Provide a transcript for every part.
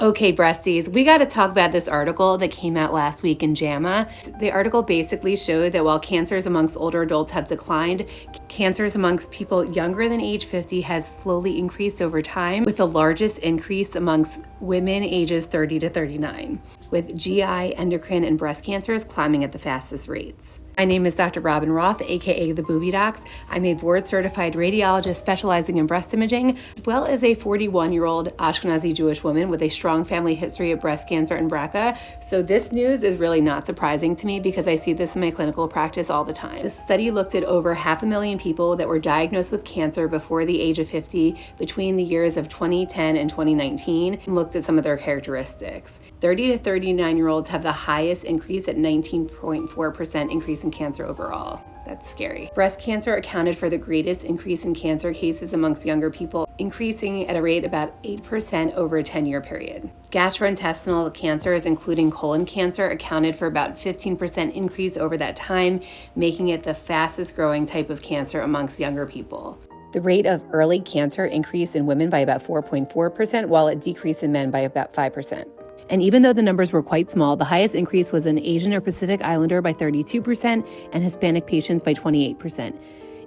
Okay, breasties, we got to talk about this article that came out last week in JAMA. The article basically showed that while cancers amongst older adults have declined, cancers amongst people younger than age 50 has slowly increased over time, with the largest increase amongst women ages 30 to 39, with GI, endocrine, and breast cancers climbing at the fastest rates. My name is Dr. Robin Roth, aka the Booby Docs. I'm a board-certified radiologist specializing in breast imaging, as well as a 41-year-old Ashkenazi Jewish woman with a strong family history of breast cancer and BRCA. So this news is really not surprising to me because I see this in my clinical practice all the time. This study looked at over 500,000 people that were diagnosed with cancer before the age of 50 between the years of 2010 and 2019 and looked at some of their characteristics. 30 to 39-year-olds have the highest increase at 19.4% increase in cancer overall. That's scary. Breast cancer accounted for the greatest increase in cancer cases amongst younger people, increasing at a rate about 8% over a 10-year period. Gastrointestinal cancers, including colon cancer, accounted for about 15% increase over that time, making it the fastest growing type of cancer amongst younger people. The rate of early cancer increased in women by about 4.4%, while it decreased in men by about 5%. And even though the numbers were quite small, the highest increase was in Asian or Pacific Islander by 32% and Hispanic patients by 28%.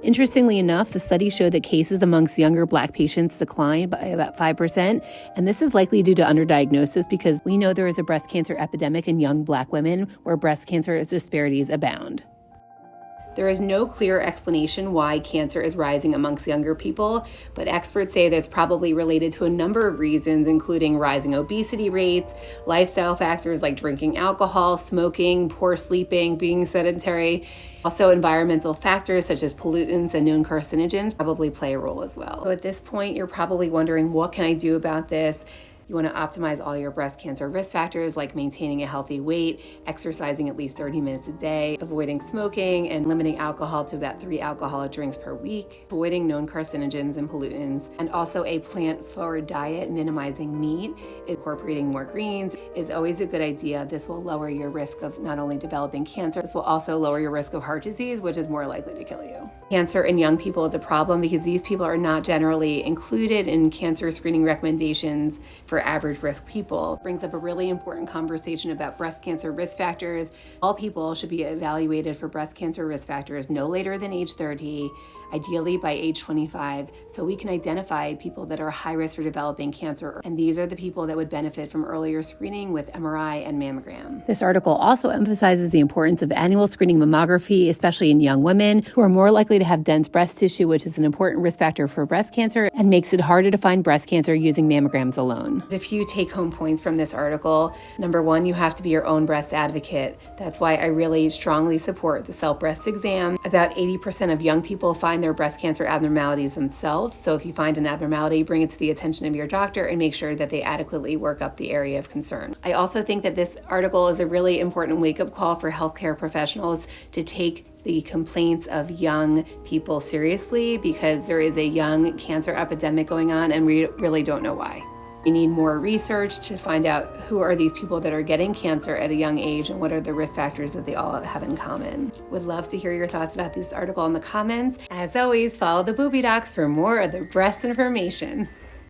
Interestingly enough, the study showed that cases amongst younger Black patients declined by about 5%, and this is likely due to underdiagnosis because we know there is a breast cancer epidemic in young Black women where breast cancer disparities abound. There is no clear explanation why cancer is rising amongst younger people, but experts say that it's probably related to a number of reasons, including rising obesity rates, lifestyle factors like drinking alcohol, smoking, poor sleeping, being sedentary. Also, environmental factors such as pollutants and known carcinogens probably play a role as well. So at this point, you're probably wondering, what can I do about this? You want to optimize all your breast cancer risk factors like maintaining a healthy weight, exercising at least 30 minutes a day, avoiding smoking, and limiting alcohol to about 3 alcoholic drinks per week, avoiding known carcinogens and pollutants, and also a plant-forward diet, minimizing meat, incorporating more greens is always a good idea. This will lower your risk of not only developing cancer, this will also lower your risk of heart disease, which is more likely to kill you. Cancer in young people is a problem because these people are not generally included in cancer screening recommendations for average risk people. It brings up a really important conversation about breast cancer risk factors. All people should be evaluated for breast cancer risk factors no later than age 30, ideally by age 25, so we can identify people that are high risk for developing cancer. And these are the people that would benefit from earlier screening with MRI and mammogram. This article also emphasizes the importance of annual screening mammography, especially in young women who are more likely to have dense breast tissue, which is an important risk factor for breast cancer and makes it harder to find breast cancer using mammograms alone. There's a few take-home points from this article. Number one, you have to be your own breast advocate. That's why I really strongly support the self-breast exam. About 80% of young people find their breast cancer abnormalities themselves. So if you find an abnormality, bring it to the attention of your doctor and make sure that they adequately work up the area of concern. I also think that this article is a really important wake-up call for healthcare professionals to take the complaints of young people seriously, because there is a young cancer epidemic going on and we really don't know why. We need more research to find out who are these people that are getting cancer at a young age and what are the risk factors that they all have in common. Would love to hear your thoughts about this article in the comments. As always, follow the Booby Docs for more of the breast information.